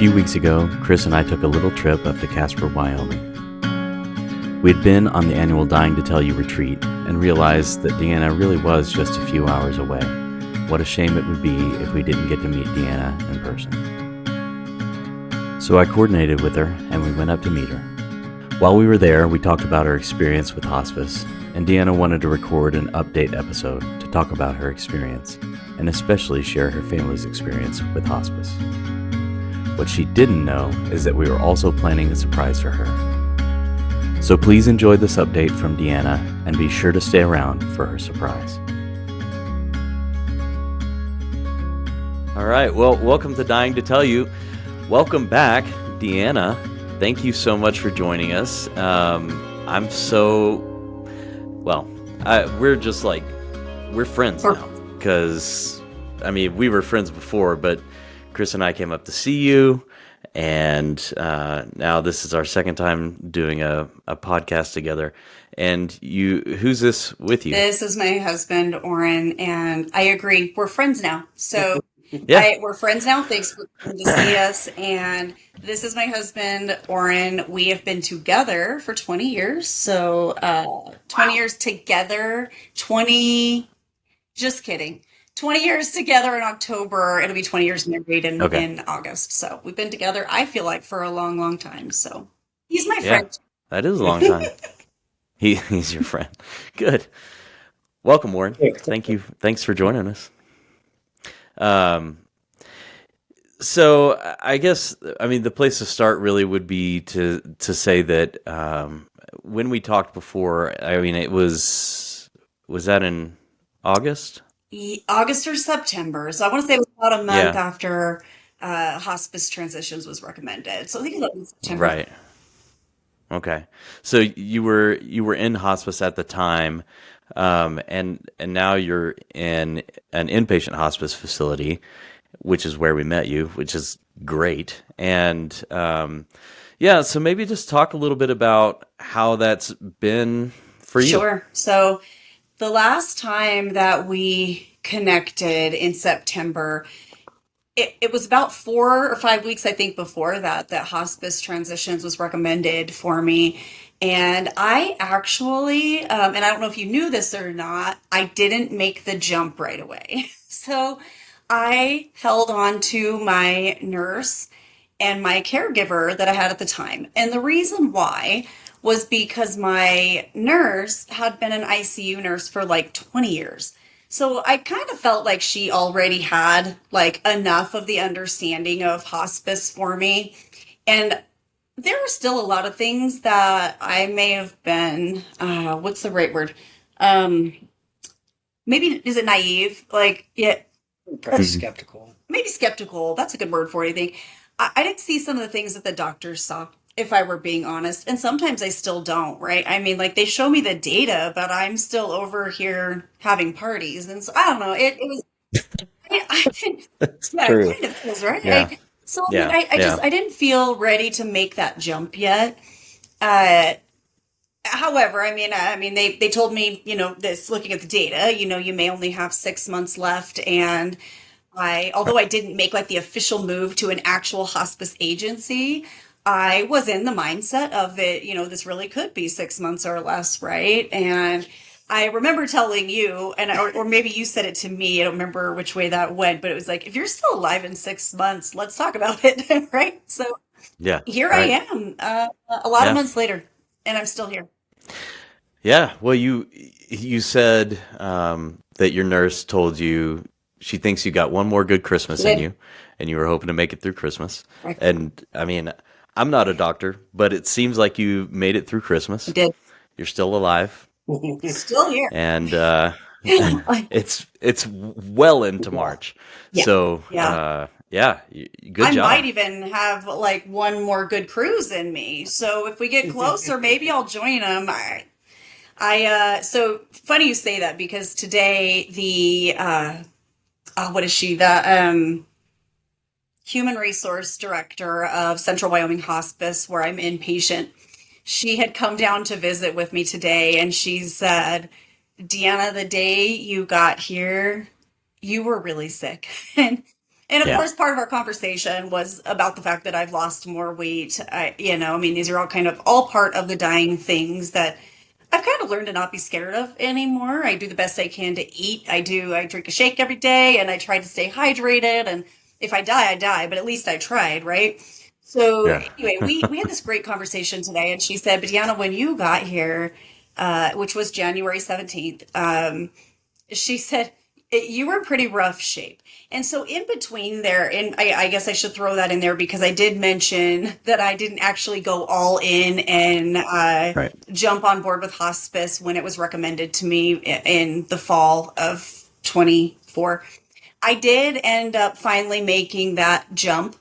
few weeks ago, Chris and I took a little trip up to Casper, Wyoming. We had been on the annual Dying to Tell You retreat and realized that Deanna really was just a few hours away. What a shame it would be if we didn't get to meet Deanna in person. So I coordinated with her and we went up to meet her. While we were there, we talked about her experience with hospice, and Deanna wanted to record an update episode to talk about her experience, and especially share her family's experience with hospice. What she didn't know is that we were also planning a surprise for her. So please enjoy this update from Deanna and be sure to stay around for her surprise. All right, well, welcome to Dying to Tell You. Welcome back, Deanna. Thank you so much for joining us. We're friends now, because, we were friends before, but Chris and I came up to see you, and now this is our second time doing a podcast together. And who's this with you? This is my husband, Oren, and I agree, we're friends now. So yeah. We're friends now. Thanks for coming to see us. And this is my husband, Oren. We have been together for 20 years. So 20 years together, just kidding. 20 years together in October. It'll be 20 years married in August. So we've been together, I feel like, for a long, long time. So he's my friend. That is a long time. He's your friend. Good. Welcome, Warren. Thank you. Thanks for joining us. So I guess, the place to start really would be to say that, when we talked before, it was that in August? August or September. So I want to say it was about a month after, hospice transitions was recommended. So I think it was September. Right. Okay. So you were in hospice at the time. And now you're in an inpatient hospice facility, which is where we met you, which is great. And so maybe just talk a little bit about how that's been for you. Sure. So the last time that we connected in September, it was about 4 or 5 weeks, I think, before that hospice transitions was recommended for me. And I actually, and I don't know if you knew this or not, I didn't make the jump right away. So I held on to my nurse and my caregiver that I had at the time. And the reason why was because my nurse had been an ICU nurse for like 20 years. So I kind of felt like she already had like enough of the understanding of hospice for me. And there were still a lot of things that I may have been, what's the right word? Maybe, is it naive? Probably skeptical. Maybe skeptical. That's a good word for it, I think. I didn't see some of the things that the doctors saw, if I were being honest. And sometimes I still don't, right? They show me the data, but I'm still over here having parties. And so, I don't know. It was, I think, true. It kind of is, right? Yeah. So I didn't feel ready to make that jump yet. However, they told me, this, looking at the data, you may only have 6 months left. And although I didn't make like the official move to an actual hospice agency, I was in the mindset of it, this really could be 6 months or less, right? And I remember telling you, or maybe you said it to me, I don't remember which way that went, but it was like, if you're still alive in 6 months, let's talk about it, right? So here I am, a lot of months later, and I'm still here. Yeah, well, you said that your nurse told you she thinks you got one more good Christmas in you, and you were hoping to make it through Christmas. Right. And I'm not a doctor, but it seems like you made it through Christmas. I did. You're still alive. Still here. And it's well into March. Yeah. So good job. I might even have like one more good cruise in me. So if we get closer, maybe I'll join them. So funny you say that, because today what is she? The human resource director of Central Wyoming Hospice, where I'm inpatient, she had come down to visit with me today, and she said, Deanna, the day you got here, you were really sick. And And of Yeah. course, part of our conversation was about the fact that I've lost more weight. These are all part of the dying things that I've kind of learned to not be scared of anymore. I do the best I can to eat. I drink a shake every day and I try to stay hydrated. And if I die, I die, but at least I tried, right? So Yeah. anyway, we had this great conversation today, and she said, but Deanna, when you got here, which was January 17th, she said you were in pretty rough shape. And so in between there, and I guess I should throw that in there because I did mention that I didn't actually go all in and Right. jump on board with hospice when it was recommended to me in the fall of 24. I did end up finally making that jump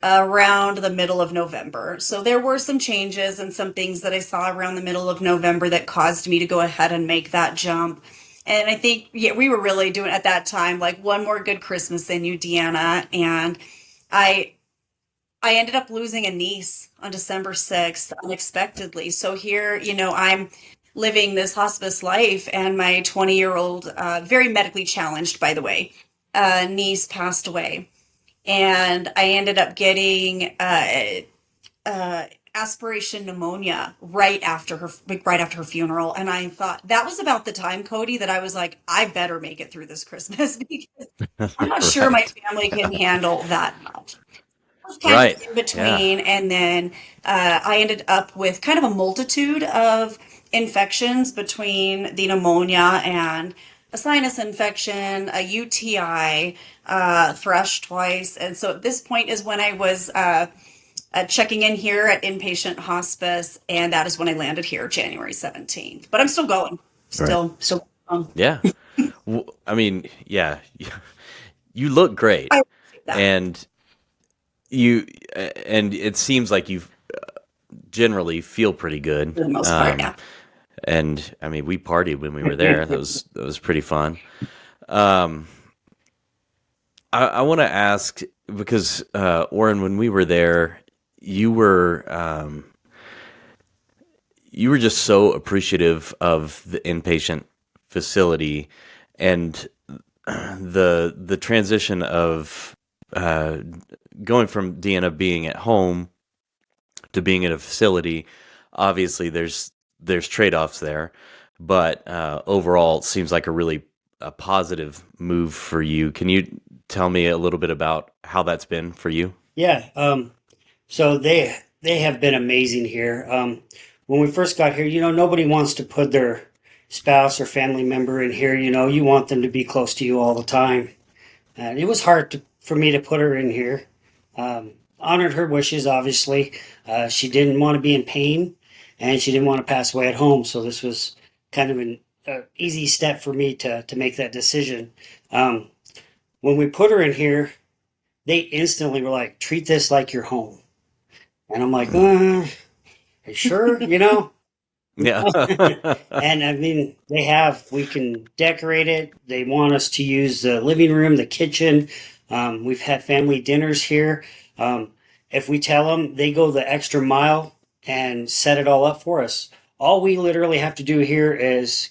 around the middle of November. So there were some changes and some things that I saw around the middle of November that caused me to go ahead and make that jump. And I think, we were really doing at that time, like one more good Christmas than you, Deanna. And I ended up losing a niece on December 6th unexpectedly. So here, I'm living this hospice life, and my 20-year-old, very medically challenged, by the way, niece passed away. And I ended up getting aspiration pneumonia right after her funeral. And I thought that was about the time, Cody, that I was like, I better make it through this Christmas because I'm not sure my family can handle that much. I was kind of in between, and then I ended up with kind of a multitude of infections between the pneumonia and a sinus infection, a UTI, thrush twice. And so at this point is when I was checking in here at inpatient hospice, and that is when I landed here January 17th. But I'm still going. Still Yeah. I mean, yeah. You look great. I appreciate that. And it seems like you generally feel pretty good. For the most part, yeah. And I mean, we partied when we were there. That was pretty fun. I want to ask because Oren, when we were there, you were just so appreciative of the inpatient facility and the transition of going from Deanna being at home to being in a facility. Obviously, there's trade-offs there, but overall, it seems like a positive move for you. Can you tell me a little bit about how that's been for you? Yeah. So they have been amazing here. When we first got here, nobody wants to put their spouse or family member in here. You want them to be close to you all the time. And it was hard for me to put her in here. Honored her wishes, obviously. She didn't want to be in pain, and she didn't want to pass away at home. So this was kind of an easy step for me to make that decision. When we put her in here, they instantly were like, treat this like your home. And I'm like, are you sure? Yeah. And I mean, we can decorate it. They want us to use the living room, the kitchen. We've had family dinners here. If we tell them, they go the extra mile and set it all up for us. All we literally have to do here is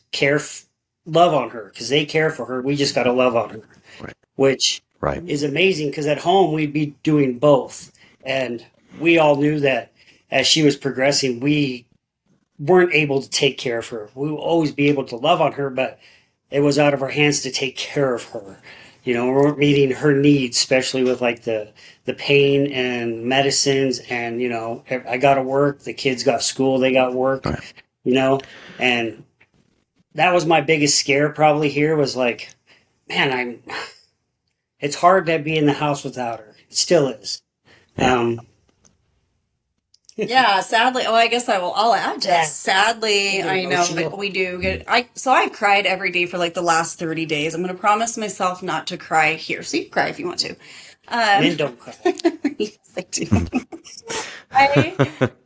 love on her, because they care for her. We just got to love on her, Right. Which is amazing, because at home we'd be doing both. And we all knew that as she was progressing, we weren't able to take care of her. We will always be able to love on her, but it was out of our hands to take care of her. We weren't meeting her needs, especially with like the pain and medicines. And, I got to work. The kids got school. They got work, and that was my biggest scare probably here was like, man, it's hard to be in the house without her. It still is. Yeah, sadly. Oh, I guess I'll add to that. Yeah. Sadly, I know that we do get. I've cried every day for like the last 30 days. I'm going to promise myself not to cry here. So you can cry if you want to. Men don't cry. Yes, I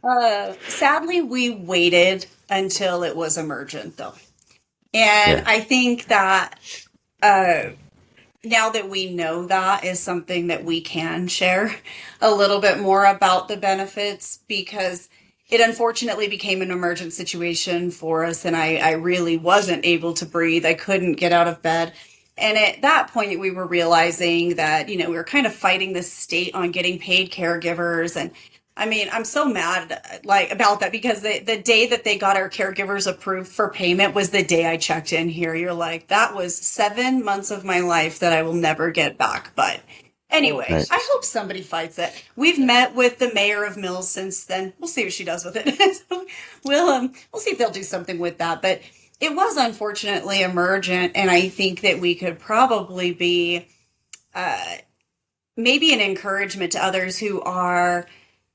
do. Sadly, we waited until it was emergent, though, and I think that now that we know that is something that we can share a little bit more about the benefits, because it unfortunately became an emergent situation for us, and I really wasn't able to breathe. I couldn't get out of bed. And at that point, we were realizing that, we were kind of fighting the state on getting paid caregivers. And I mean, I'm so mad like about that because the day that they got our caregivers approved for payment was the day I checked in here. You're like, that was 7 months of my life that I will never get back. But anyway, Right. I hope somebody fights it. We've met with the mayor of Mills since then. We'll see what she does with it. So we'll see if they'll do something with that. But it was unfortunately emergent, and I think that we could probably be uh, maybe an encouragement to others who are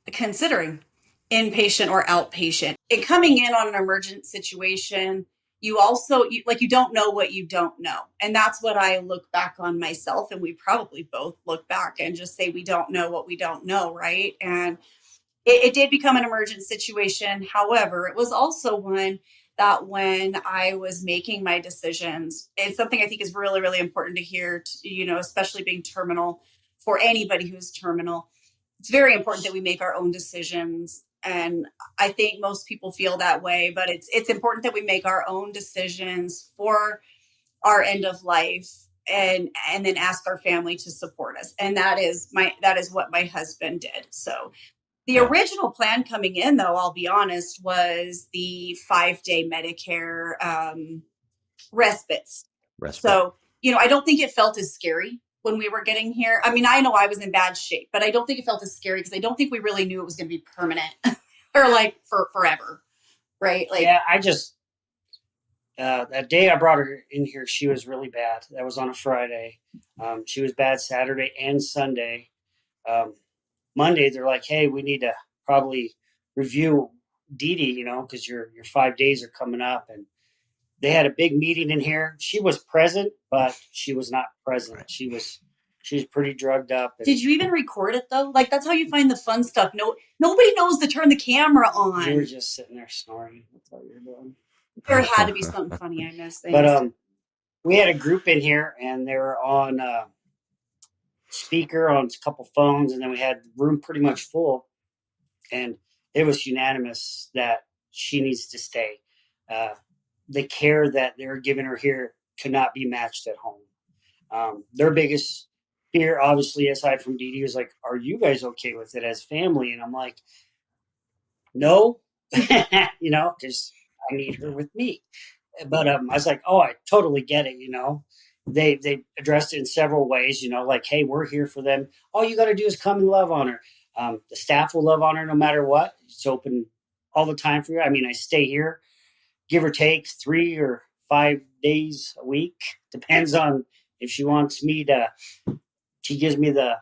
considering inpatient or outpatient. And coming in on an emergent situation, you also you don't know what you don't know, and that's what I look back on myself, and we probably both look back and just say we don't know what we don't know, right? And it did become an emergent situation. However, it was also one that when I was making my decisions, it's something I think is really, really important to hear, especially being terminal for anybody who's terminal. It's very important that we make our own decisions. And I think most people feel that way, but it's important that we make our own decisions for our end of life and then ask our family to support us. And that is what my husband did. So the Yeah. original plan coming in, though, I'll be honest, was the 5-day Medicare respites. Respite. So, I don't think it felt as scary when we were getting here. I mean, I know I was in bad shape, but I don't think it felt as scary because I don't think we really knew it was going to be permanent or like for forever, right? Like, Yeah, I just that day I brought her in here, she was really bad. That was on a Friday. She was bad Saturday and Sunday. Um, Monday, they're like, "Hey, we need to probably review Dee Dee, because your 5 days are coming up." And they had a big meeting in here. She was present, but she was not present. Right. She was pretty drugged up. And did you even record it though? Like, that's how you find the fun stuff. No, nobody knows to turn the camera you were on. just sitting there snoring. That's all you're doing. There had to be something funny. I missed things. But we had a group in here, and they were on speaker on a couple phones, and then we had the room pretty much full, and it was unanimous that she needs to stay. The care that they're giving her here cannot be matched at home. Their biggest fear, obviously, aside from Dee Dee, was like, "Are you guys okay with it as family?" And I'm like, "No," because I need her with me. But I was like, "Oh, I totally get it." They addressed it in several ways. Like, "Hey, we're here for them. All you got to do is come and love on her. The staff will love on her no matter what. It's open all the time for you. I mean, I stay here, give or take 3 or 5 days a week. Depends on if she wants me to. She gives me the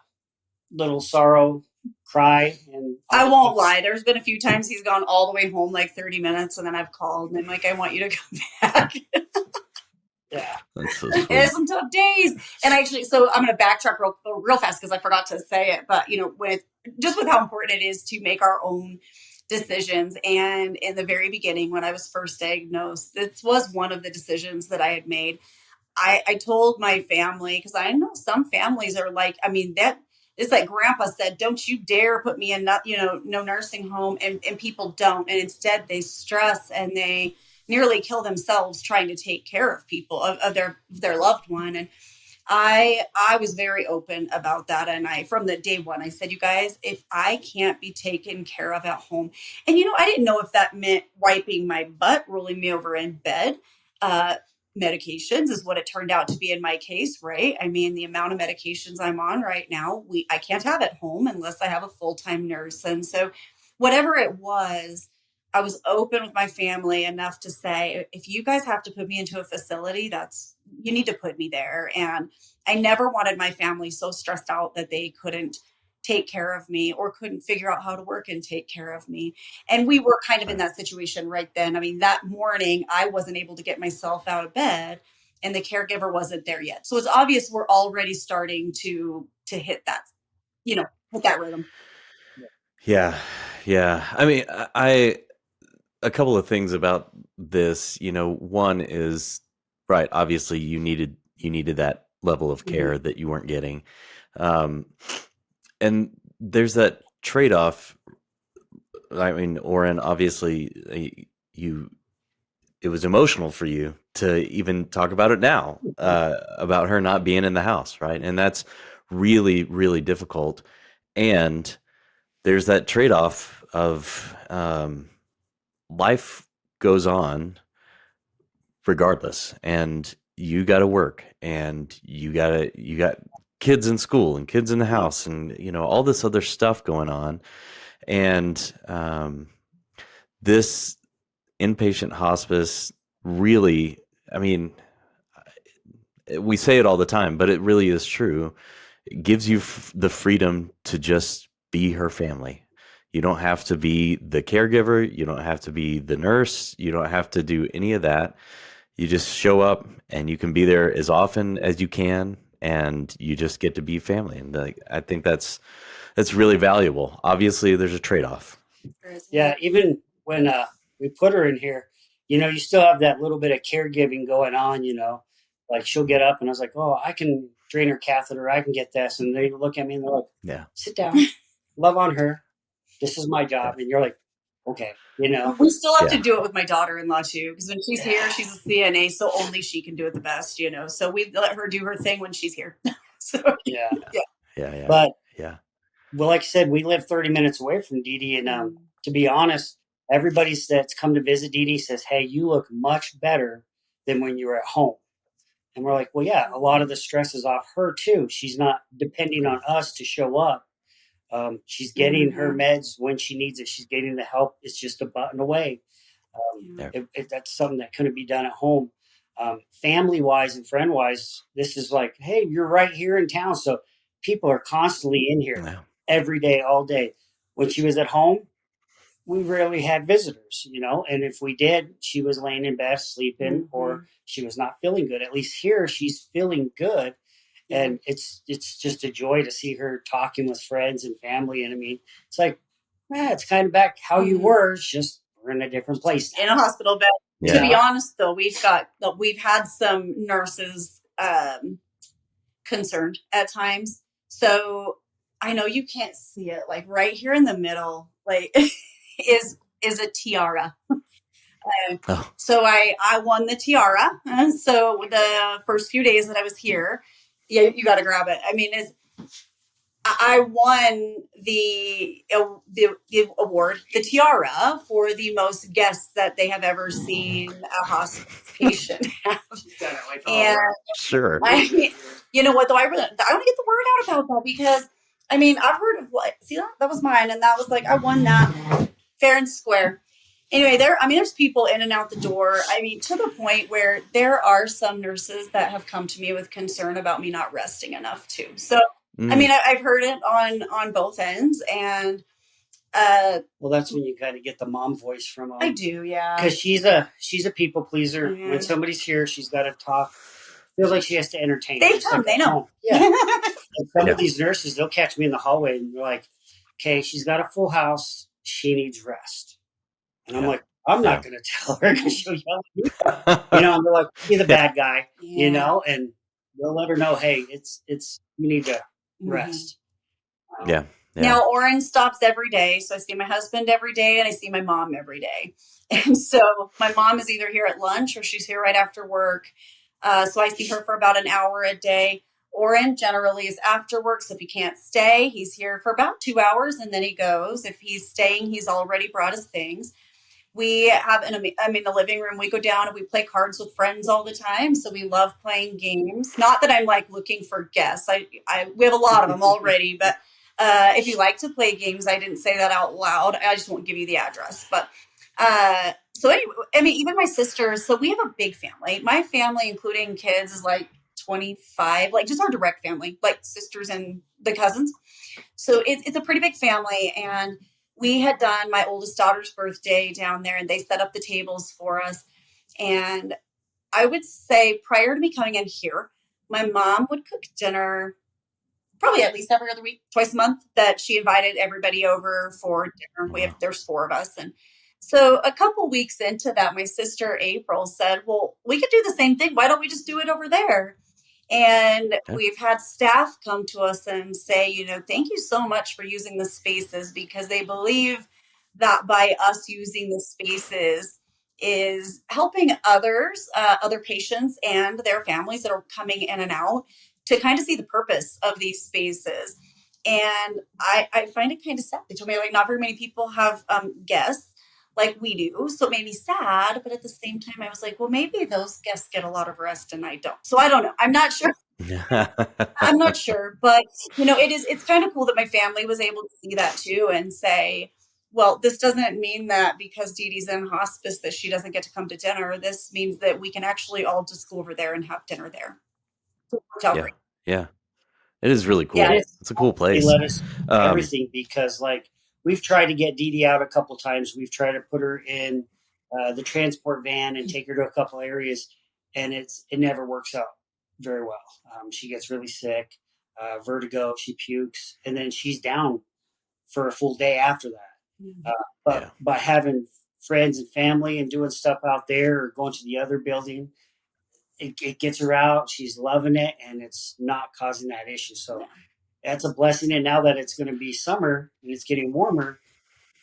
little sorrow cry, and I won't lie. There's been a few times he's gone all the way home like 30 minutes, and then I've called and I'm like, I want you to come back. Yeah, That's so It sweet. has some tough days. And actually, so I'm going to backtrack real fast because I forgot to say it. But, with how important it is to make our own decisions. And in the very beginning, when I was first diagnosed, this was one of the decisions that I had made. I told my family, because I know some families are like, I mean, that it's like grandpa said, don't you dare put me in, no nursing home. And people don't. And instead they stress and they nearly kill themselves trying to take care of people, of their loved one. And I was very open about that. And from the day one, I said, you guys, if I can't be taken care of at home, and I didn't know if that meant wiping my butt, rolling me over in bed, medications is what it turned out to be in my case, right? I mean, the amount of medications I'm on right now, I can't have at home unless I have a full-time nurse. And so whatever it was, I was open with my family enough to say, if you guys have to put me into a facility, you need to put me there. And I never wanted my family so stressed out that they couldn't take care of me or couldn't figure out how to work and take care of me. And we were kind of in that situation right then. I mean, that morning I wasn't able to get myself out of bed and the caregiver wasn't there yet. So it's obvious we're already starting to hit that, hit that rhythm. Yeah. Yeah. I mean, a couple of things about this, one is right. Obviously you needed that level of care that you weren't getting. And there's that trade-off. I mean, Oren, obviously you it was emotional for you to even talk about it now, about her not being in the house, right? And that's really, really difficult. And there's that trade-off of life goes on regardless, and you got to work, and you got kids in school and kids in the house, and all this other stuff going on. And this inpatient hospice really, I mean, we say it all the time, but it really is true. It gives you the freedom to just be her family. You don't have to be the caregiver. You don't have to be the nurse. You don't have to do any of that. You just show up, and you can be there as often as you can, and you just get to be family. And I think that's really valuable. Obviously, there's a trade-off. Yeah, even when we put her in here, you still have that little bit of caregiving going on, like she'll get up and I was like, oh, I can drain her catheter, I can get this. And they look at me and they're like, Yeah. sit down, love on her. This is my job. And you're like, okay, We still have to do it with my daughter-in-law too, because when she's here, she's a CNA, so only she can do it the best, So we let her do her thing when she's here. So yeah. But well, like I said, we live 30 minutes away from Dee Dee, and to be honest, everybody that's come to visit Dee Dee says, hey, you look much better than when you were at home. And we're like, well, yeah, a lot of the stress is off her too. She's not depending on us to show up. She's getting her meds when she needs it. She's getting the help. It's just a button away. That's something that couldn't be done at home. Family-wise and friend-wise, this is like, hey, you're right here in town. So people are constantly in here every day, all day. When she was at home, we rarely had visitors, and if we did, she was laying in bed sleeping or she was not feeling good. At least here, she's feeling good. And it's just a joy to see her talking with friends and family. And I mean, it's like, it's kind of back how you were. It's just we're in a different place now. In a hospital bed. Yeah. To be honest, though, we've had some nurses concerned at times. So I know you can't see it. Like right here in the middle, like is a tiara. So I won the tiara. And so the first few days that I was here, you got to grab it. I mean, I won the award, the tiara, for the most guests that they have ever seen a hospice patient have. And sure. You know what, though, I want to get the word out about that, because I mean, I've heard of see that was mine, and that was like I won that fair and square. Anyway, there's people in and out the door. I mean, to the point where there are some nurses that have come to me with concern about me not resting enough too. So, I mean, I've heard it on both ends, and well, that's when you kind of get the mom voice from them. I do, yeah, because she's a people pleaser. Mm-hmm. When somebody's here, she's got to talk. Feels like she has to entertain. They come, they know. Yeah. And some of these nurses, they'll catch me in the hallway and they're like, "Okay, she's got a full house. She needs rest." And I'm like, I'm not going to tell her because she'll yell at me. And they're like, "Be the bad guy," and they'll let her know, "Hey, it's you need to rest." Yeah. Now, Oren stops every day. So I see my husband every day and I see my mom every day. And so my mom is either here at lunch or she's here right after work. So I see her for about an hour a day. Oren generally is after work. So if he can't stay, he's here for about 2 hours and then he goes. If he's staying, he's already brought his things. We have the living room. We go down and we play cards with friends all the time. So we love playing games. Not that I'm like looking for guests. We have a lot of them already, but if you like to play games, I didn't say that out loud. I just won't give you the address. But so anyway, I mean, even my sisters. So we have a big family. My family, including kids, is like 25. Like just our direct family, like sisters and the cousins. So it's a pretty big family, and we had done my oldest daughter's birthday down there, and they set up the tables for us. And I would say prior to me coming in here, my mom would cook dinner probably at least every other week, twice a month, that she invited everybody over for dinner. There's 4 of us. And so a couple weeks into that, my sister April said, well, we could do the same thing. Why don't we just do it over there? And we've had staff come to us and say, thank you so much for using the spaces, because they believe that by us using the spaces, is helping others, other patients and their families that are coming in and out to kind of see the purpose of these spaces. And I find it kind of sad. They told me like not very many people have guests like we do. So it made me sad. But at the same time, I was like, well, maybe those guests get a lot of rest and I don't. So I don't know. I'm not sure. I'm not sure. But, it's kind of cool that my family was able to see that too and say, well, this doesn't mean that because Dee Dee's in hospice that she doesn't get to come to dinner. This means that we can actually all just go over there and have dinner there. So it worked out Yeah. great. Yeah. It is really cool. Yeah, It's a cool They place. let us do Um, everything because, like, we've tried to get Dee Dee out a couple times. We've tried to put her in the transport van and take her to a couple areas, and it never works out very well. She gets really sick, vertigo, she pukes, and then she's down for a full day after that. But Yeah. by having friends and family and doing stuff out there or going to the other building, it gets her out. She's loving it, and it's not causing that issue. So that's a blessing. And now that it's going to be summer and it's getting warmer,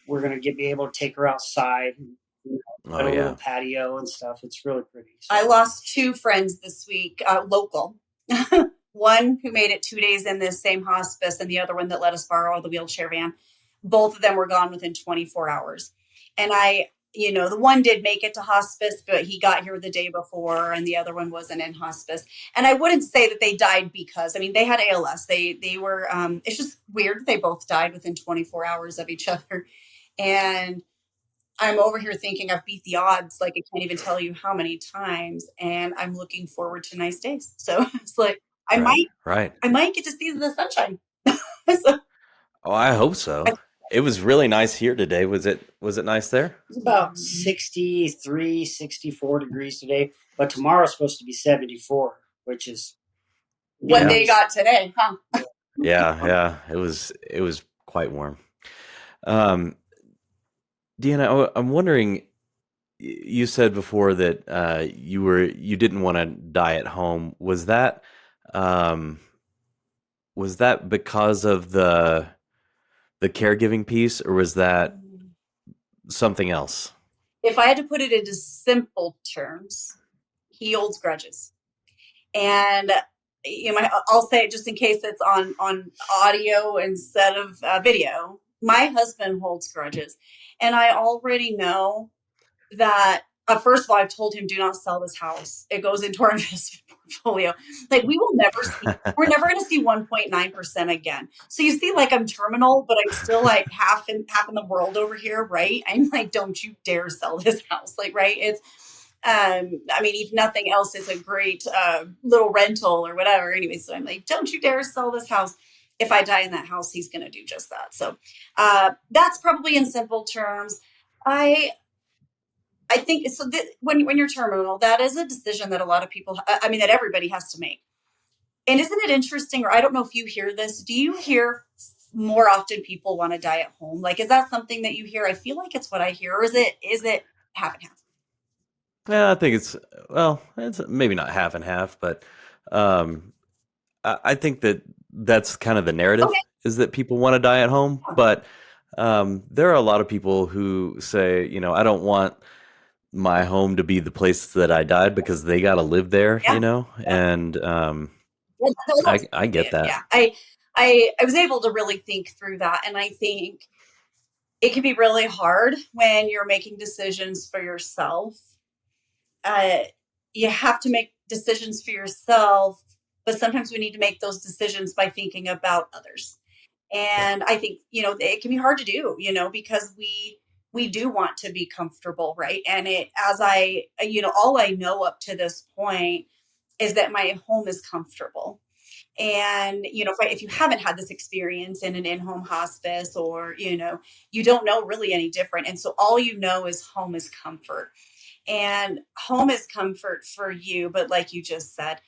we're going to be able to take her outside and Oh, a yeah. little patio and stuff. It's really pretty. So, I lost 2 friends this week, local. One who made it 2 days in this same hospice, and the other one that let us borrow the wheelchair van. Both of them were gone within 24 hours. And the one did make it to hospice, but he got here the day before, and the other one wasn't in hospice. And I wouldn't say that they died because, they had ALS. They were, it's just weird. They both died within 24 hours of each other. And I'm over here thinking I've beat the odds. Like, I can't even tell you how many times. And I'm looking forward to nice days. So it's like, Right. I might get to see the sunshine. So Oh, I hope so. It was really nice here today. Was it nice there? it's about 63, 64 degrees today, but tomorrow's supposed to be 74, which is what Yeah. they got today, huh? Yeah. It was quite warm. Deanna, I'm wondering, you said before that you didn't want to die at home. Was that because of the caregiving piece, or was that something else? If I had to put it into simple terms, he holds grudges. And I'll say it just in case it's on audio instead of video. My husband holds grudges, and I already know that. First of all, I've told him, do not sell this house. It goes into our investment portfolio. Like, we will never see, we're never going to see 1.9% again. So you see, like, I'm terminal, but I'm still like half in the world over here, right? I'm like, don't you dare sell this house. Like, right. It's, if nothing else, it's a great little rental or whatever. Anyway, so I'm like, don't you dare sell this house. If I die in that house, he's going to do just that. So that's probably in simple terms. I think so. When you're terminal, that is a decision that a lot of people, that everybody has to make. And isn't it interesting, or I don't know if you hear this, do you hear more often people want to die at home? Like, is that something that you hear? I feel like it's what I hear. Or is it half and half? Yeah, I think it's maybe not half and half, but I think that's kind of the narrative, is that people want to die at home. But there are a lot of people who say, I don't want my home to be the place that I died, because they got to live there, and I get that. Yeah, I was able to really think through that, and I think it can be really hard when you're making decisions for yourself. You have to make decisions for yourself, but sometimes we need to make those decisions by thinking about others. And I think, it can be hard to do, because we do want to be comfortable, right? And all I know up to this point is that my home is comfortable. And, if you haven't had this experience in an in-home hospice, or, you don't know really any different. And so all you know is home is comfort. And home is comfort for you. But like you just said,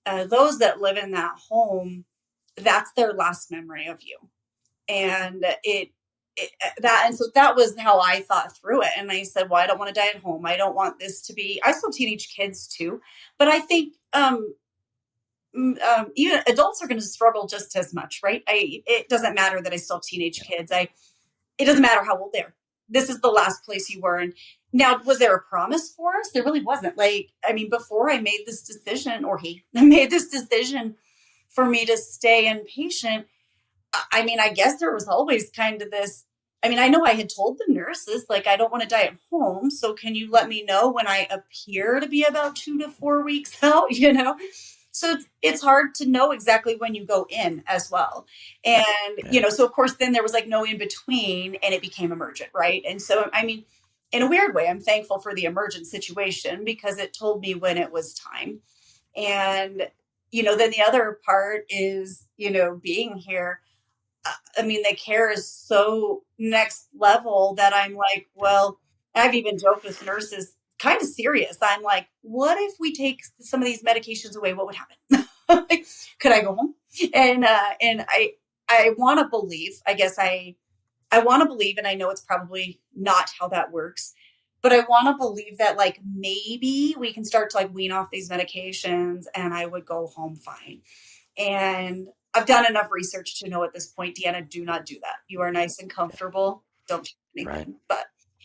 those that live in that home, that's their last memory of you. And so that was how I thought through it. And I said, well, I don't want to die at home. I don't want this to be, I still have teenage kids too, but I think, even adults are going to struggle just as much, right? It doesn't matter that I still have teenage kids. It doesn't matter how old they are. This is the last place you were. Now, was there a promise for us? There really wasn't. Like, I mean, before I made this decision, or he made this decision for me to stay inpatient, I mean, I guess there was always kind of this. I mean, I know I had told the nurses, like, I don't want to die at home. So can you let me know when I appear to be about 2 to 4 weeks out, So it's hard to know exactly when you go in as well. And, so of course, then there was like no in between and it became emergent, right? And so, I mean, in a weird way, I'm thankful for the emergent situation because it told me when it was time. And, then the other part is, being here. I mean, the care is so next level that I'm like, well, I've even joked with nurses, kind of serious. I'm like, what if we take some of these medications away? What would happen? Like, could I go home? And I want to believe. I guess I want to believe, and I know it's probably not how that works, but I want to believe that like maybe we can start to like wean off these medications, and I would go home fine. And I've done enough research to know at this point, Deanna, do not do that. You are nice and comfortable. Don't do anything. Right.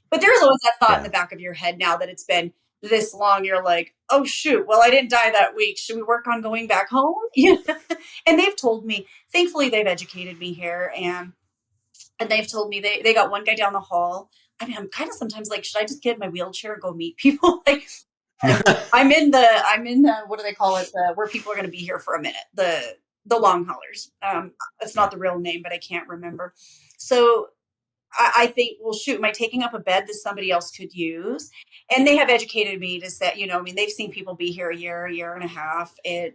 But there's always that thought in the back of your head now that it's been this long. You're like, oh, shoot. Well, I didn't die that week. Should we work on going back home? And they've told me, thankfully, they've educated me here. And they've told me they got one guy down the hall. I mean, I'm kind of sometimes like, should I just get in my wheelchair and go meet people? Like, I'm in the, what do they call it? Where people are going to be here for a minute. The long haulers. That's not the real name, but I can't remember. So I think, well, shoot, am I taking up a bed that somebody else could use? And they have educated me to say, I mean, they've seen people be here a year and a half. They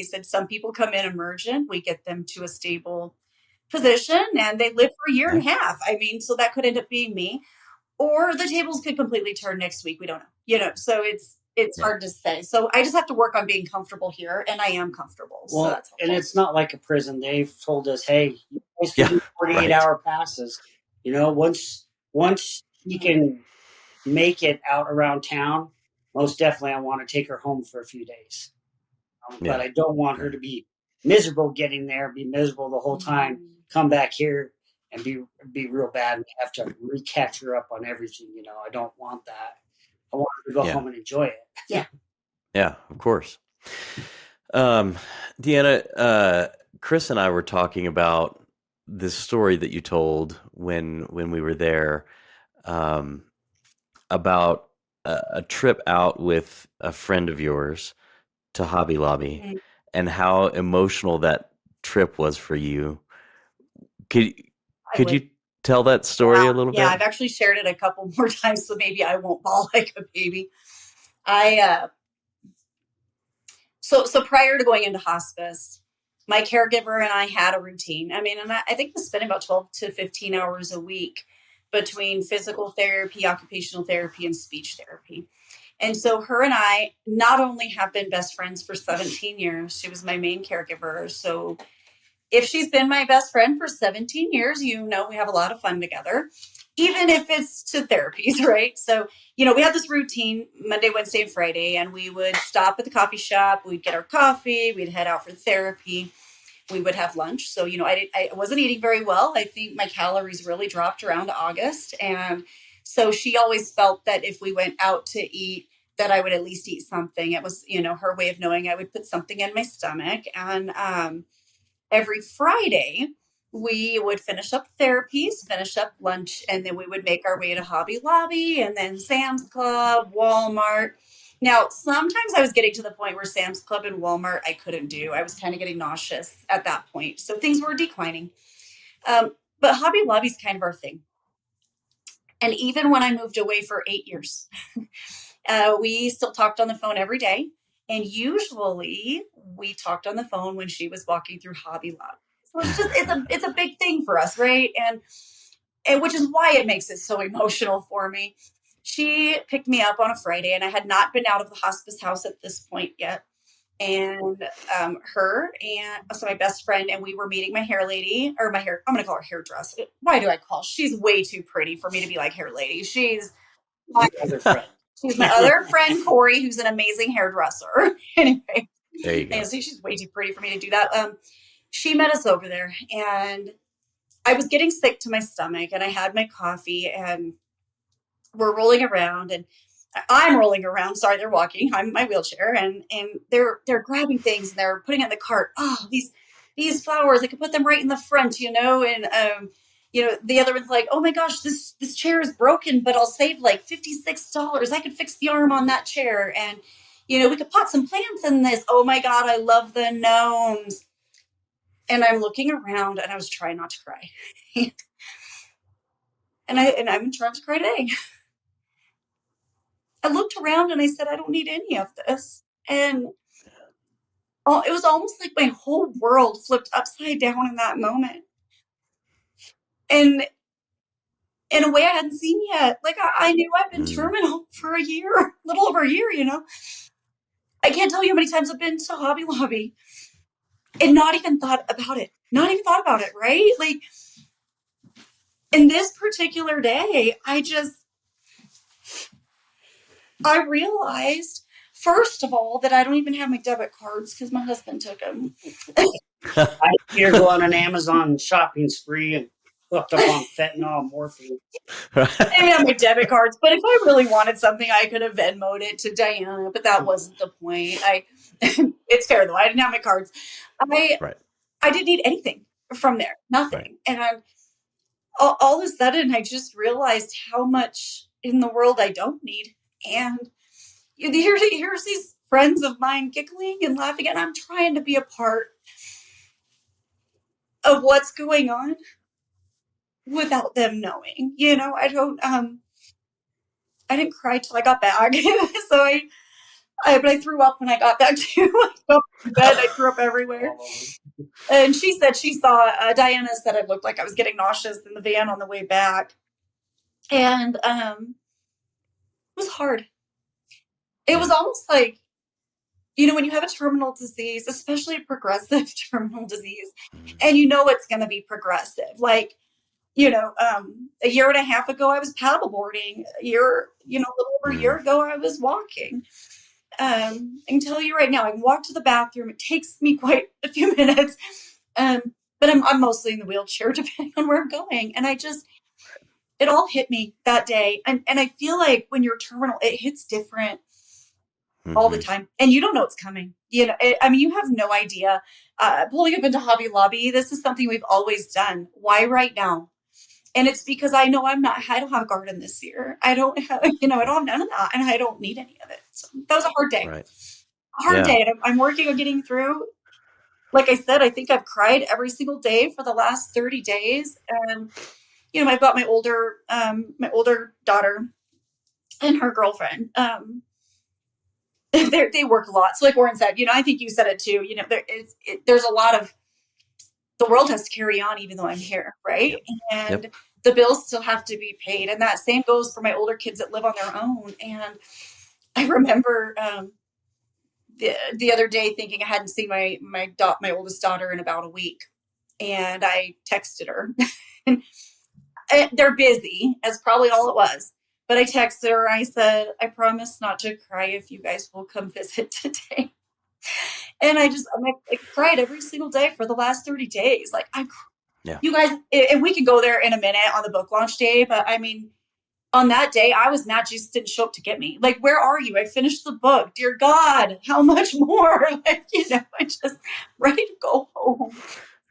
said some people come in emergent. We get them to a stable position and they live for a year and a half. I mean, so that could end up being me. Or the tables could completely turn next week. We don't know, so it's hard to say. So I just have to work on being comfortable here, and I am comfortable. Well, so that's and it's not like a prison. They've told us, hey, you guys can do 48-hour passes. Once you can make it out around town, most definitely I want to take her home for a few days. But I don't want her to be miserable getting there, be miserable the whole time, come back here and be real bad and have to recatch her up on everything. I don't want that. I want her to go home and enjoy it. Yeah. Yeah, of course. Deanna, Chris and I were talking about this story that you told when we were there, about a trip out with a friend of yours to Hobby Lobby and how emotional that trip was for you. Could you tell that story a little bit? Yeah, I've actually shared it a couple more times, so maybe I won't bawl like a baby. So prior to going into hospice, my caregiver and I had a routine. I mean, and I think we spent about 12 to 15 hours a week between physical therapy, occupational therapy, and speech therapy. And so her and I not only have been best friends for 17 years, she was my main caregiver. So if she's been my best friend for 17 years, we have a lot of fun together, even if it's to therapies, right? So, we had this routine Monday, Wednesday, and Friday, and we would stop at the coffee shop. We'd get our coffee. We'd head out for therapy. We would have lunch. So, I wasn't eating very well. I think my calories really dropped around August. And so she always felt that if we went out to eat, that I would at least eat something. It was, her way of knowing I would put something in my stomach. And, every Friday, we would finish up therapies, finish up lunch, and then we would make our way to Hobby Lobby and then Sam's Club, Walmart. Now, sometimes I was getting to the point where Sam's Club and Walmart I couldn't do. I was kind of getting nauseous at that point. So things were declining. But Hobby Lobby's kind of our thing. And even when I moved away for 8 years, we still talked on the phone every day. And usually we talked on the phone when she was walking through Hobby Lobby. So it's a big thing for us, right? And which is why it makes it so emotional for me. She picked me up on a Friday, and I had not been out of the hospice house at this point yet. And her and so my best friend, and we were meeting my hair lady, or I'm going to call her hairdresser. Why do I call? She's way too pretty for me to be like hair lady. She's my other friend. She's my other friend, Corey, who's an amazing hairdresser. Anyway, there you go. So she's way too pretty for me to do that. She met us over there, and I was getting sick to my stomach, and I had my coffee, and we're rolling around, and I'm rolling around. Sorry, they're walking. I'm in my wheelchair, and they're grabbing things and they're putting it in the cart. Oh, these flowers, I could put them right in the front, and the other one's like, oh my gosh, this chair is broken, but I'll save like $56. I could fix the arm on that chair, and we could pot some plants in this. Oh my God, I love the gnomes. And I'm looking around, and I was trying not to cry. and I'm trying to cry today. I looked around and I said, I don't need any of this. And it was almost like my whole world flipped upside down in that moment. And in a way I hadn't seen yet. Like I knew I've been terminal for a year, a little over a year, I can't tell you how many times I've been to Hobby Lobby and not even thought about it. Right? Like in this particular day, I realized, first of all, that I don't even have my debit cards because my husband took them. I here go on an Amazon shopping spree and hooked up on fentanyl and morphine. I didn't have my debit cards, but if I really wanted something, I could have Venmoed it to Deanna, but that wasn't the point. It's fair though. I didn't have my cards. I didn't need anything from there. Nothing. Right. And all of a sudden, I just realized how much in the world I don't need. And here's these friends of mine giggling and laughing, and I'm trying to be a part of what's going on without them knowing. I didn't cry till I got back. So but I threw up when I got back too. I got to bed, I threw up everywhere. And she said she saw, Deanna said I looked like I was getting nauseous in the van on the way back. And it was hard. It was almost like, when you have a terminal disease, especially a progressive terminal disease, and it's going to be progressive. Like, a year and a half ago, I was paddleboarding. A little over a year ago, I was walking. I can tell you right now, I can walk to the bathroom. It takes me quite a few minutes. But I'm mostly in the wheelchair, depending on where I'm going. And it all hit me that day. And I feel like when you're terminal, it hits different all the time. And you don't know what's coming. You have no idea. Pulling up into Hobby Lobby, this is something we've always done. Why right now? And it's because I know I don't have a garden this year. I don't have, I don't have none of that, and I don't need any of it. So that was a hard day. Right. A hard day. And I'm working on getting through. Like I said, I think I've cried every single day for the last 30 days. And, I've got my older daughter and her girlfriend. They work a lot. So like Oren said, I think you said it too, there's a lot of, the world has to carry on even though I'm here, right? Yep. And the bills still have to be paid. And that same goes for my older kids that live on their own. And I remember the other day thinking I hadn't seen my oldest daughter in about a week. And I texted her. And they're busy, that's probably all it was. But I texted her and I said, I promise not to cry if you guys will come visit today. And I cried every single day for the last 30 days. Like, you guys, and we can go there in a minute on the book launch day. But I mean, on that day, I was mad. Jesus didn't show up to get me. Like, where are you? I finished the book. Dear God, how much more? Like, I just ready to go home.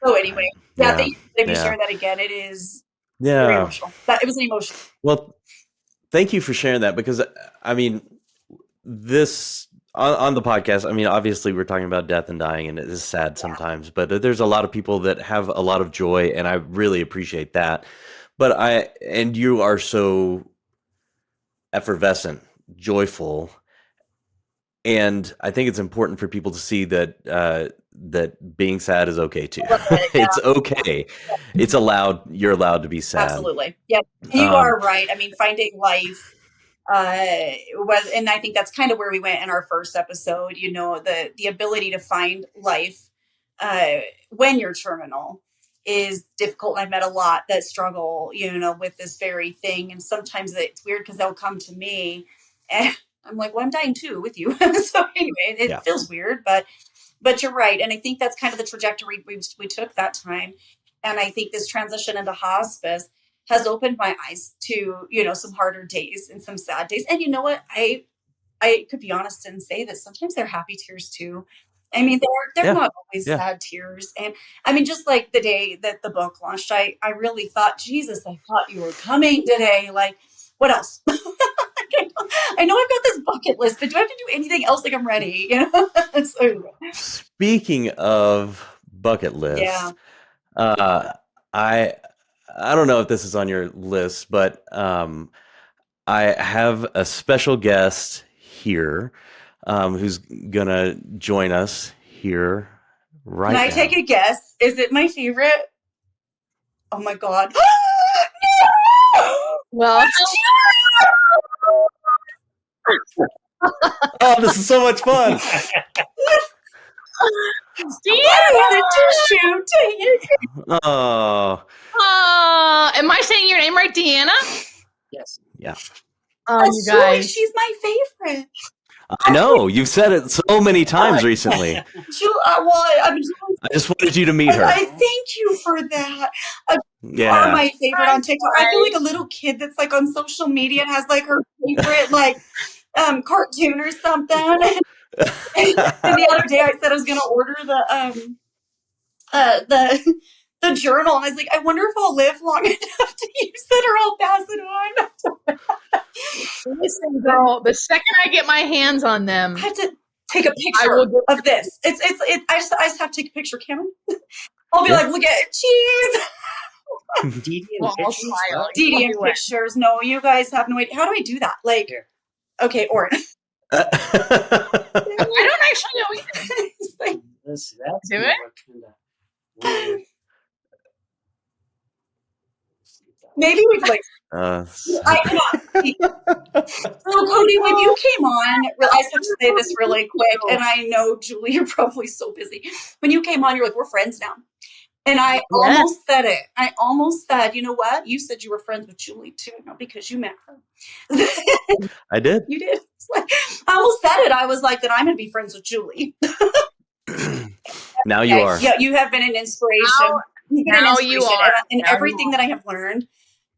So anyway, thank you for letting me share that again. It is very emotional. It was an emotion. Well, thank you for sharing that, because I mean, this on the podcast, I mean, obviously we're talking about death and dying, and it is sad sometimes, but there's a lot of people that have a lot of joy, and I really appreciate that. But you are so effervescent, joyful, and I think it's important for people to see that that being sad is okay too. It's okay. It's allowed. You're allowed to be sad. Absolutely. Yep. You are right. I mean, finding life and I think that's kind of where we went in our first episode, the ability to find life when you're terminal is difficult. I've met a lot that struggle, with this very thing. And sometimes it's weird because they'll come to me and I'm like, well, I'm dying too with you. So anyway, it feels weird, but you're right. And I think that's kind of the trajectory we took that time. And I think this transition into hospice has opened my eyes to, some harder days and some sad days. And you know what? I could be honest and say that sometimes they're happy tears too. I mean, they're not always sad tears. And I mean, just like the day that the book launched, I really thought, Jesus, I thought you were coming today. Like, what else? I know I've got this bucket list, but do I have to do anything else? Like, I'm ready, So, Speaking of bucket lists, I don't know if this is on your list, but I have a special guest here who's gonna join us here right now. Can I take a guess? Is it my favorite? Oh my God. Well, oh, this is so much fun. Oh. Am I saying your name right, Deanna? Yes. Yeah. You guys. She's my favorite. I know. You've said it so many times recently. I just wanted you to meet her. I thank you for that. You Yeah. are my favorite on TikTok. I feel like a little kid that's like on social media and has like her favorite like cartoon or something. And the other day I said I was going to order the journal, and I was like, I wonder if I'll live long enough to use it or I'll pass it on. Listen, girl, the second I get my hands on them, I have to take a picture of this. I just have to take a picture, Cameron. I'll be like, look at it, cheese. DD in pictures. No, you guys have no idea. How do I do that? Like, okay, Oren. I don't actually know either. Like, That's do it? Weird. Maybe we like. I cannot. So Cody, when you came on, I just have to say this really quick, and I know Julie, you're probably so busy. When you came on, you're like, we're friends now, and I almost said it. I almost said, you know what? You said you were friends with Julie too, not because you met her. I did. You did. I almost said it. I was like, then I'm going to be friends with Julie. Now you are. Yeah, you have been an inspiration. Now you are. And everything that I have learned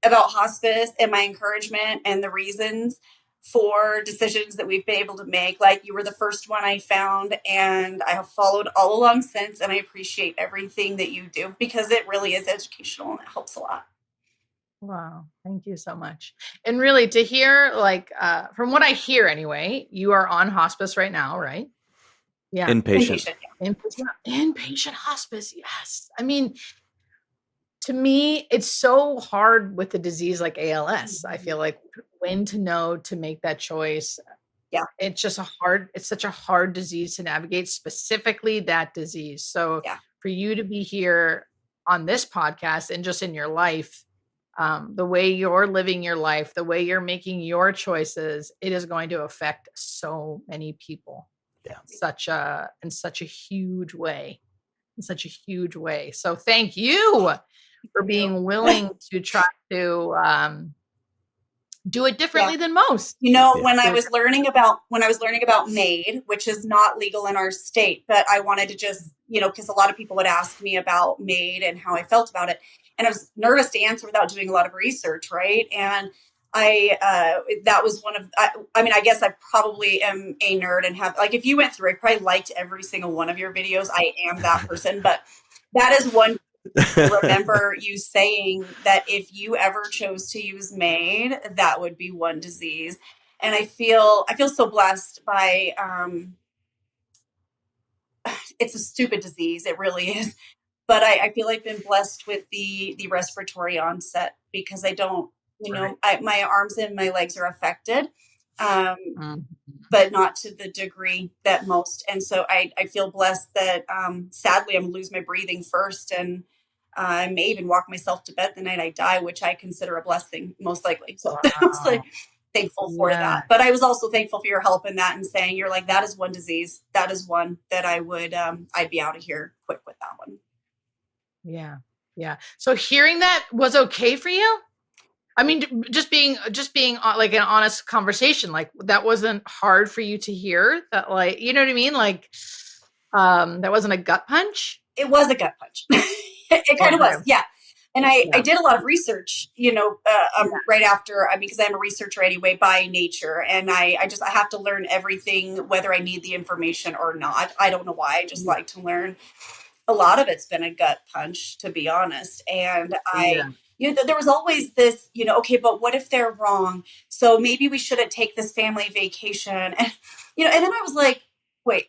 about hospice and my encouragement and the reasons for decisions that we've been able to make. Like, you were the first one I found, and I have followed all along since, and I appreciate everything that you do because it really is educational and it helps a lot. Wow. Thank you so much. And really to hear, like, from what I hear anyway, you are on hospice right now, right? Yeah. Inpatient. Inpatient hospice. Yes. I mean, to me, it's so hard with a disease like ALS. I feel like when to know to make that choice. Yeah. It's such a hard disease to navigate, specifically that disease. So for you to be here on this podcast and just in your life, the way you're living your life, the way you're making your choices, it is going to affect so many people. Yeah. In such a huge way. So thank you for being willing to try to do it differently than most. When I was learning about MAID, which is not legal in our state, but I wanted to just, because a lot of people would ask me about MAID and how I felt about it. And I was nervous to answer without doing a lot of research, right? And that was one of, I guess I probably am a nerd and have, like, if you went through, I probably liked every single one of your videos. I am that person, but that is one. Remember you saying that if you ever chose to use MAID, that would be one disease. And I feel so blessed by, it's a stupid disease. It really is. But I feel like I've been blessed with the respiratory onset because I don't, my arms and my legs are affected, but not to the degree that most. And so I feel blessed that, sadly, I'm going to lose my breathing first. And I may even walk myself to bed the night I die, which I consider a blessing, most likely. So I was like thankful for that. But I was also thankful for your help in that and saying, you're like, that is one disease. That is one that I would, I'd be out of here quick with that one. Yeah. Yeah. So hearing that was okay for you? I mean, just being like an honest conversation, like that wasn't hard for you to hear that, like, you know what I mean? Like, that wasn't a gut punch. It was a gut punch. It kind of was. Yeah. And I did a lot of research, right after, because I'm a researcher anyway by nature. And I have to learn everything, whether I need the information or not. I don't know why. I just like to learn. A lot of it's been a gut punch, to be honest. And there was always this, okay, but what if they're wrong? So maybe we shouldn't take this family vacation. And, and then I was like, wait,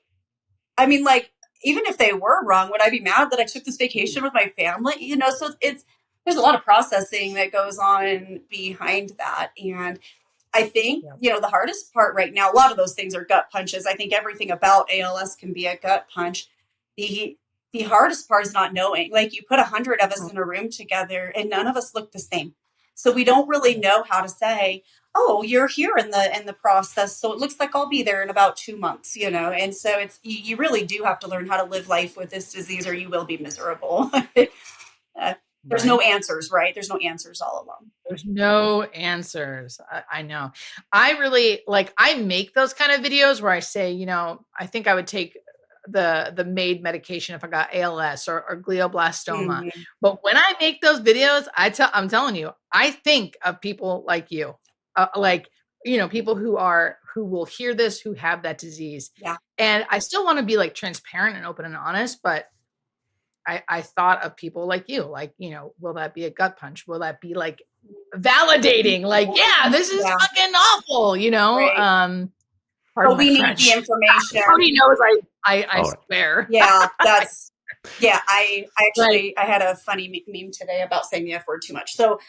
even if they were wrong, would I be mad that I took this vacation with my family? So there's a lot of processing that goes on behind that. And I think, the hardest part right now, a lot of those things are gut punches. I think everything about ALS can be a gut punch. The hardest part is not knowing. Like, you put 100 of us in a room together and none of us look the same. So we don't really know how to say, oh, you're here in the process, so it looks like I'll be there in about 2 months, And so you really do have to learn how to live life with this disease, or you will be miserable. There's no answers, right? There's no answers all along. There's no answers. I know. I really I make those kind of videos where I say, I think I would take the MAID medication if I got ALS or glioblastoma. Mm-hmm. But when I make those videos, I'm telling you, I think of people like you, people who will hear this, who have that disease. Yeah. And I still want to be transparent and open and honest, but I thought of people like you, will that be a gut punch? Will that be validating? This is fucking awful, Right. But we need the information. Cody knows I swear. Yeah, that's I actually I had a funny meme today about saying the F word too much. So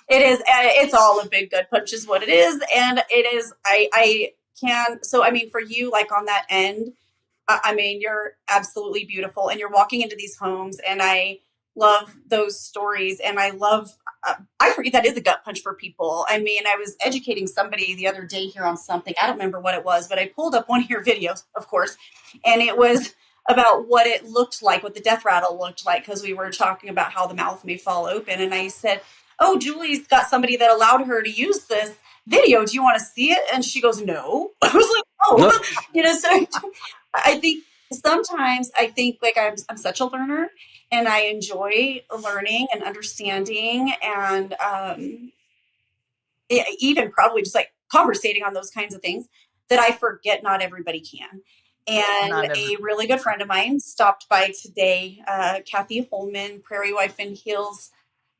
it's all a big gut punch is what it is, and it is I can. So for you, on that end, you're absolutely beautiful, and you're walking into these homes, and I love those stories, and I love. I forget that is a gut punch for people. I was educating somebody the other day here on something. I don't remember what it was, but I pulled up one of your videos, of course, and it was about what it looked like, what the death rattle looked like, because we were talking about how the mouth may fall open. And I said, oh, Julie's got somebody that allowed her to use this video. Do you want to see it? And she goes, no. I was like, oh, so I think sometimes I'm such a learner. And I enjoy learning and understanding and even probably just conversating on those kinds of things that I forget not everybody can. And a really good friend of mine stopped by today, Kathy Holman, Prairie Wife in Heels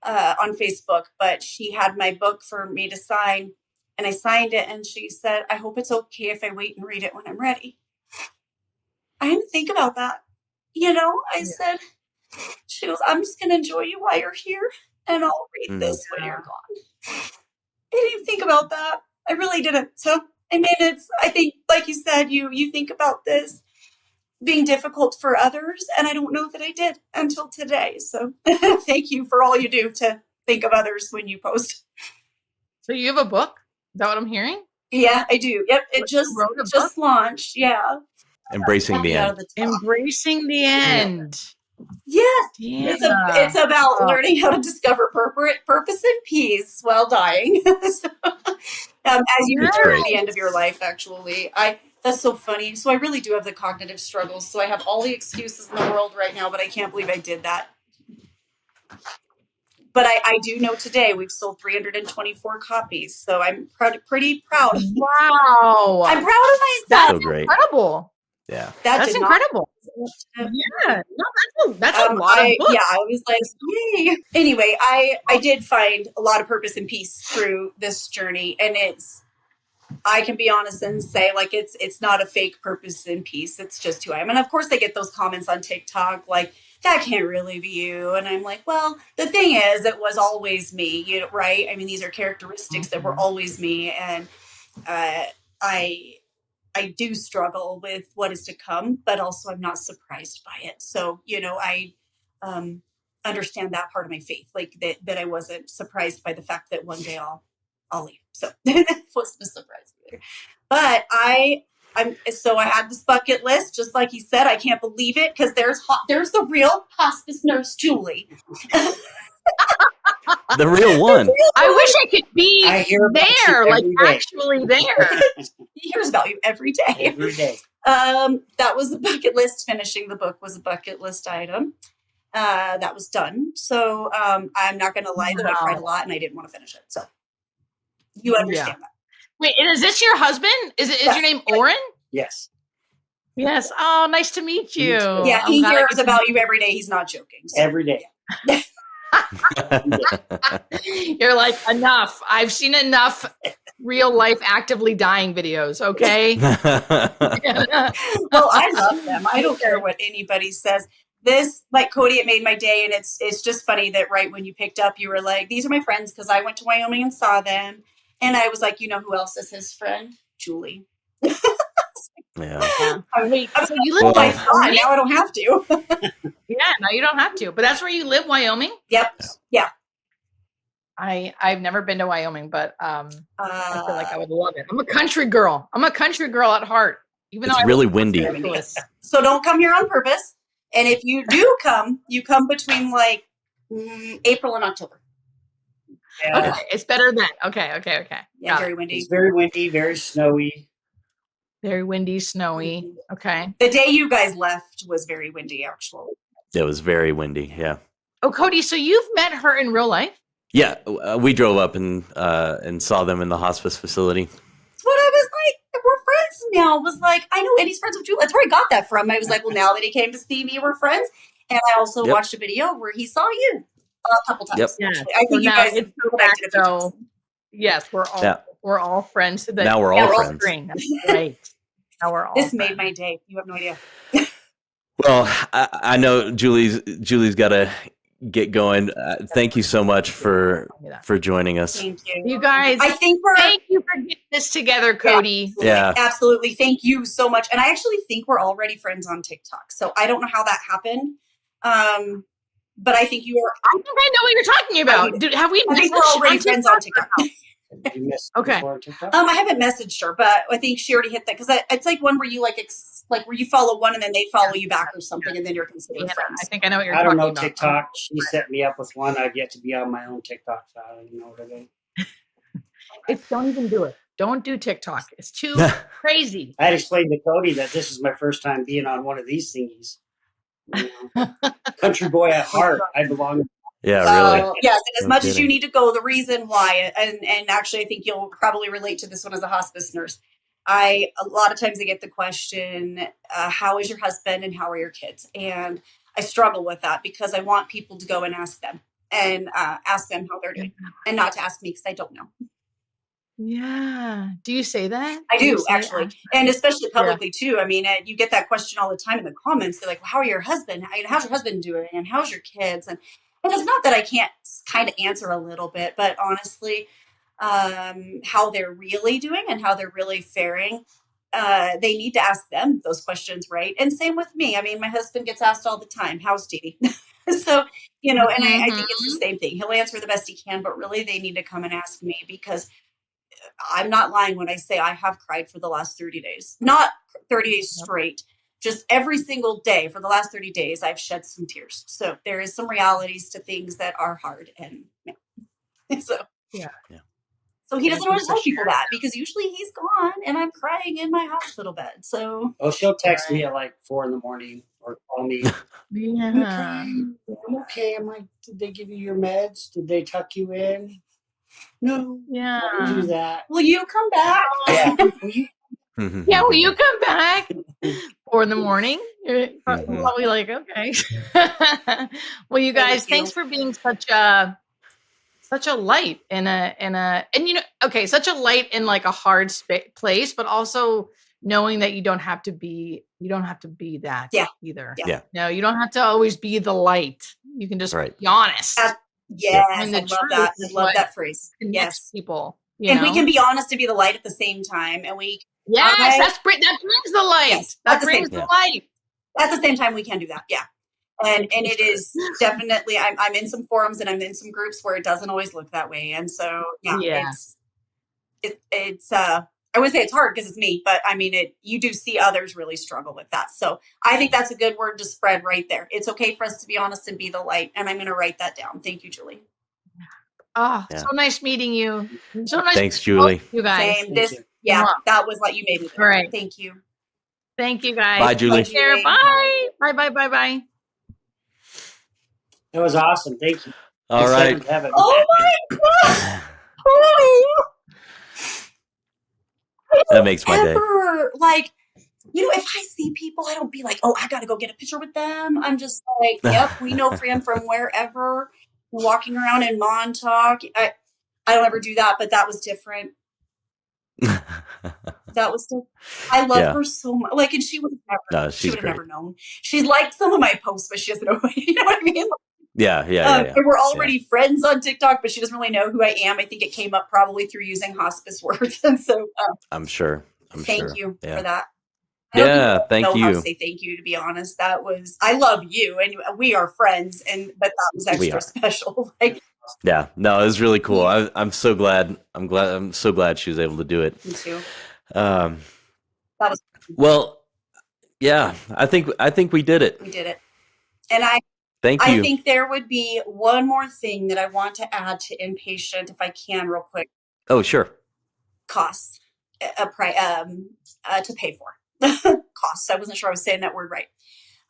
on Facebook, but she had my book for me to sign and I signed it. And she said, I hope it's okay if I wait and read it when I'm ready. I didn't think about that. I said, she goes, I'm just going to enjoy you while you're here, and I'll read this when you're gone. I didn't even think about that. I really didn't. So, I think, like you said, you think about this being difficult for others, and I don't know that I did until today. So, thank you for all you do to think of others when you post. So, you have a book? Is that what I'm hearing? Yeah, I do. Yep, it just launched. Yeah. Embracing the end. Embracing the end. Yes, it's about learning how to discover purpose and peace while dying. As you reach the end of your life, actually, that's so funny. So I really do have the cognitive struggles. So I have all the excuses in the world right now, but I can't believe I did that. But I do know today we've sold 324 copies, so I'm pretty proud. Wow, I'm proud of myself. That's incredible. Yeah, that's incredible. Yeah, no, that's a lot of books. Yeah, I was like, yay. Anyway, I did find a lot of purpose and peace through this journey, and I can be honest and say it's not a fake purpose and peace. It's just who I am. And of course, I get those comments on TikTok that can't really be you. And I'm like, well, the thing is, it was always me, right? These are characteristics that were always me, and I do struggle with what is to come, but also I'm not surprised by it. So, I understand that part of my faith, that I wasn't surprised by the fact that one day I'll leave. So it wasn't a surprise either. But I had this bucket list, just like he said. I can't believe it because there's the real hospice nurse, Julie. The real one. I wish I could be there, actually there. He hears about you every day. Every day. That was the bucket list. Finishing the book was a bucket list item. that was done. So I'm not going to lie that I cried a lot and I didn't want to finish it. So you understand that. Wait, and is this your husband? Is your name Oren? Yes. Yes. Oh, nice to meet you. Yeah, he hears about you every day. He's not joking. So. Every day. You're like, enough. I've seen enough real life actively dying videos. Okay. Well, I love them. I don't care what anybody says. This, like Cody, it made my day. And it's just funny that right when you picked up, you were like, these are my friends because I went to Wyoming and saw them. And I was like, you know who else is his friend? Julie. Yeah. Wait, so you live in Wyoming? Now I don't have to. Yeah, no, you don't have to. But that's where you live, Wyoming? Yep. Yeah. I've never been to Wyoming, but I feel like I would love it. I'm a country girl. At heart. Even it's though really windy. So don't come here on purpose. And if you do come, you come between like April and October. Yeah. Okay, it's better then. Okay. Yeah, very windy. It's very windy, very snowy. Very windy, snowy. Okay. The day you guys left was very windy, actually. It was very windy. Yeah. Oh, Cody, so you've met her in real life? Yeah, we drove up and saw them in the hospice facility. That's what I was like. We're friends now. I was like, I know Eddie's friends with Julie. That's where I got that from. I was like, well, now that he came to see me, we're friends. And I also watched a video where he saw you a couple times. Yep. Yeah. I think you guys it's so back, so yes, we're all friends. So now we're all friends. Right. Now we're all This friends. made my day. You have no idea. Well, I know Julie's got to get going. Thank you so much for joining us. Thank you. You guys, thank you for getting this together, Cody. Yeah, absolutely. Thank you so much. And I actually think we're already friends on TikTok. So I don't know how that happened. But I think you are. I think I know what you're talking about. Have we? I think we're already friends on TikTok. Okay. I haven't messaged her, but I think she already hit that because it's like one where you like where you follow one and then they follow you back or something, and then you're considered friends. I think I know what you're talking about. I don't know TikTok. She set me up with one. I've yet to be on my own TikTok, so I don't even know what it is. Don't even do it. Don't do TikTok. It's too crazy. I had explained to Cody that this is my first time being on one of these thingies. You know, country boy at heart. I belong. Yeah, really. Yes, and as much as you need to go, the reason why, and actually I think you'll probably relate to this one as a hospice nurse. A lot of times I get the question, how is your husband and how are your kids? And I struggle with that because I want people to go and ask them how they're doing and not to ask me because I don't know. Yeah. Do you say that? I do actually. And especially publicly too. I mean, you get that question all the time in the comments. They're like, well, how are your husband? How's your husband doing? And how's your kids? And it's not that I can't kind of answer a little bit, but honestly, how they're really doing and how they're really faring, they need to ask them those questions, right? And same with me. I mean, my husband gets asked all the time, how's Dee? So, and I think it's the same thing. He'll answer the best he can, but really they need to come and ask me because I'm not lying when I say I have cried for the last 30 days, not 30 days straight. Just every single day for the last 30 days, I've shed some tears. So there is some realities to things that are hard. And so he doesn't always tell people that because usually he's gone and I'm crying in my hospital bed. So she'll text me at like 4 a.m. or call me. I'm okay. I'm like, did they give you your meds? Did they tuck you in? No. Yeah. Don't do that. Will you come back? Yeah. Will you come back? 4 a.m. You're probably like, okay. Well, you guys, thanks for being such a light such a light in like a hard place, but also knowing that you don't have to be that either. Yeah. No, you don't have to always be the light. You can just be honest. Yes, I love that. I love that phrase. Yes, people. And we can be honest and be the light at the same time, and we. Yes, that brings the light. Yes, that brings the light. At the same time, we can do that. Yeah, and it is definitely. I'm in some forums and I'm in some groups where it doesn't always look that way, and so it's. I would say it's hard because it's me, but I mean, you do see others really struggle with that. So I think that's a good word to spread right there. It's okay for us to be honest and be the light. And I'm going to write that down. Thank you, Julie. So nice meeting you. So nice. Thanks, Julie. You guys. Same. That was what you made me do. All right. Thank you. Thank you, guys. Bye, Julie. Take care. Bye. Bye. That was awesome. Thank you. All right. Oh my God. That makes my day. Like, if I see people, I don't be like, oh, I got to go get a picture with them. I'm just like, yep, we know Fran from wherever, walking around in Montauk. I don't ever do that, but that was different. That was different. I love her so much. Like, and she would have never known. She's liked some of my posts, but she doesn't know. You know what I mean? Yeah. And we're already friends on TikTok, but she doesn't really know who I am. I think it came up probably through using hospice words, and so I'm sure. Thank you for that. Thank you. How to say thank you, to be honest. That was, I love you, and we are friends, but that was extra special. Yeah, no, it was really cool. I'm so glad. I'm so glad she was able to do it. Me too. That was well. Yeah, I think we did it. We did it, and thank you. I think there would be one more thing that I want to add to inpatient, if I can, real quick. Oh, sure. Costs, to pay for. Costs. I wasn't sure I was saying that word right.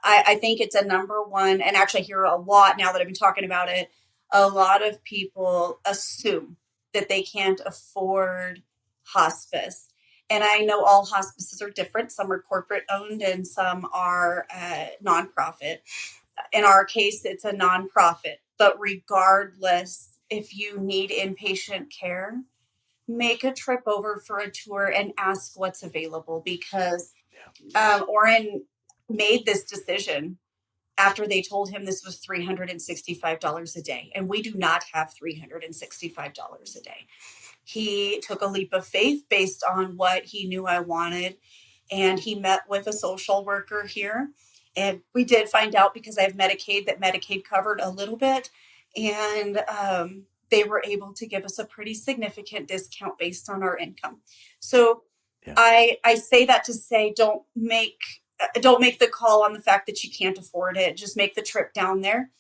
I think it's a number one, and actually I hear a lot now that I've been talking about it. A lot of people assume that they can't afford hospice. And I know all hospices are different. Some are corporate owned and some are nonprofit. In our case, it's a nonprofit. But regardless, if you need inpatient care, make a trip over for a tour and ask what's available, because Oren made this decision after they told him this was $365 a day. And we do not have $365 a day. He took a leap of faith based on what he knew I wanted. And he met with a social worker here. And we did find out, because I have Medicaid, that Medicaid covered a little bit. And they were able to give us a pretty significant discount based on our income. So I say that to say, don't make the call on the fact that you can't afford it. Just make the trip down there.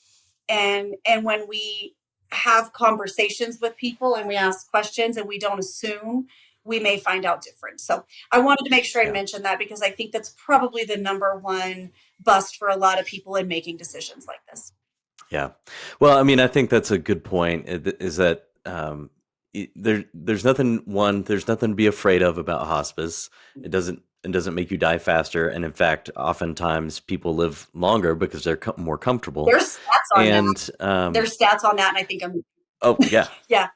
And when we have conversations with people and we ask questions and we don't assume, we may find out different. So I wanted to make sure I mentioned that, because I think that's probably the number one bust for a lot of people in making decisions like this. Yeah. Well, I mean, I think that's a good point, is that there's nothing to be afraid of about hospice. It doesn't make you die faster. And in fact, oftentimes people live longer because they're more comfortable. There's stats on that. There's stats on that. And I think I'm. Oh, yeah. Yeah.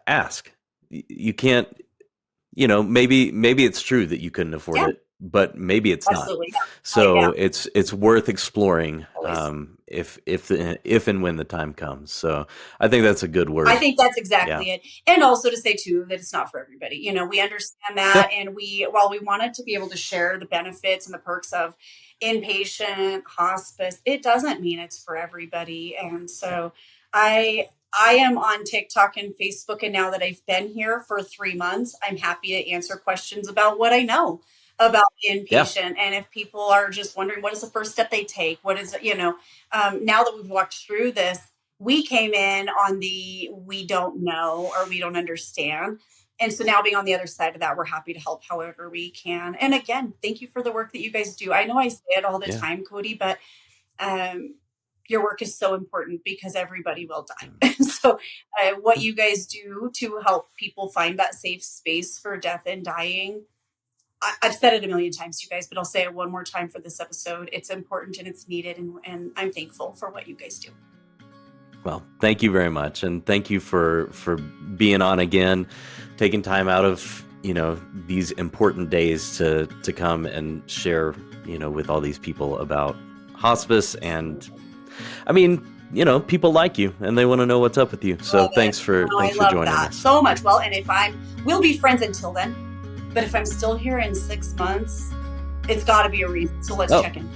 Ask. You can't, maybe it's true that you couldn't afford it, but maybe it's Absolutely not. So it's worth exploring, if and when the time comes. So I think that's a good word. I think that's exactly it. And also to say too, that it's not for everybody. We understand that. And while we wanted to be able to share the benefits and the perks of inpatient hospice, it doesn't mean it's for everybody. And so I am on TikTok and Facebook, and now that I've been here for 3 months, I'm happy to answer questions about what I know about inpatient. And if people are just wondering, what is the first step they take? What is, now that we've walked through this, we came in on the, we don't know, or we don't understand. And so now being on the other side of that, we're happy to help however we can. And again, thank you for the work that you guys do. I know I say it all the time, Cody, but your work is so important, because everybody will die. So what you guys do to help people find that safe space for death and dying, I've said it a million times, you guys, but I'll say it one more time for this episode. It's important and it's needed. And I'm thankful for what you guys do. Well, thank you very much. And thank you for being on again, taking time out of, these important days to come and share, with all these people about hospice. And I mean, people like you and they want to know what's up with you. So thanks for joining us so much. Well, and we'll be friends until then, but if I'm still here in 6 months, it's gotta be a reason. So let's check in.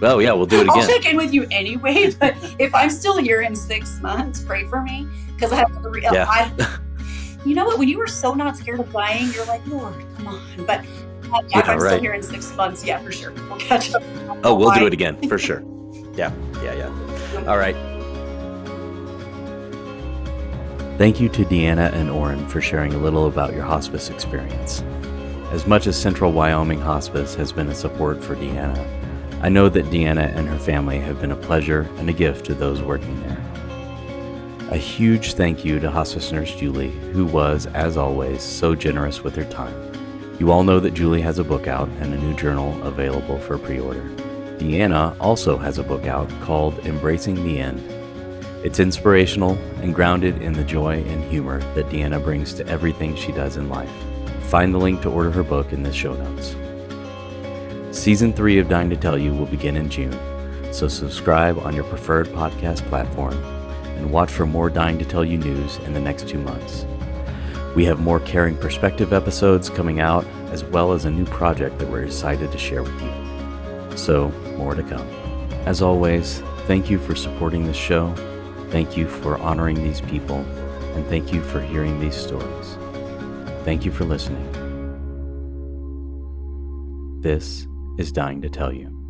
Well, yeah, we'll do it again. I'll check in with you anyway, but if I'm still here in 6 months, pray for me, because I have to you know what? When you were so not scared of dying, you're like, Lord, come on. But if I'm still here in 6 months, for sure. We'll catch up. Oh, we'll do it again, for sure. Yeah. All right. Thank you to Deanna and Oren for sharing a little about your hospice experience. As much as Central Wyoming Hospice has been a support for Deanna, I know that Deanna and her family have been a pleasure and a gift to those working there. A huge thank you to hospice nurse Julie, who was, as always, so generous with her time. You all know that Julie has a book out and a new journal available for pre-order. Deanna also has a book out called Embracing the End. It's inspirational and grounded in the joy and humor that Deanna brings to everything she does in life. Find the link to order her book in the show notes. Season 3 of Dying to Tell You will begin in June, so subscribe on your preferred podcast platform and watch for more Dying to Tell You news in the next 2 months. We have more Caring Perspective episodes coming out, as well as a new project that we're excited to share with you. So, more to come. As always, thank you for supporting this show, thank you for honoring these people, and thank you for hearing these stories. Thank you for listening. This is Dying to Tell You.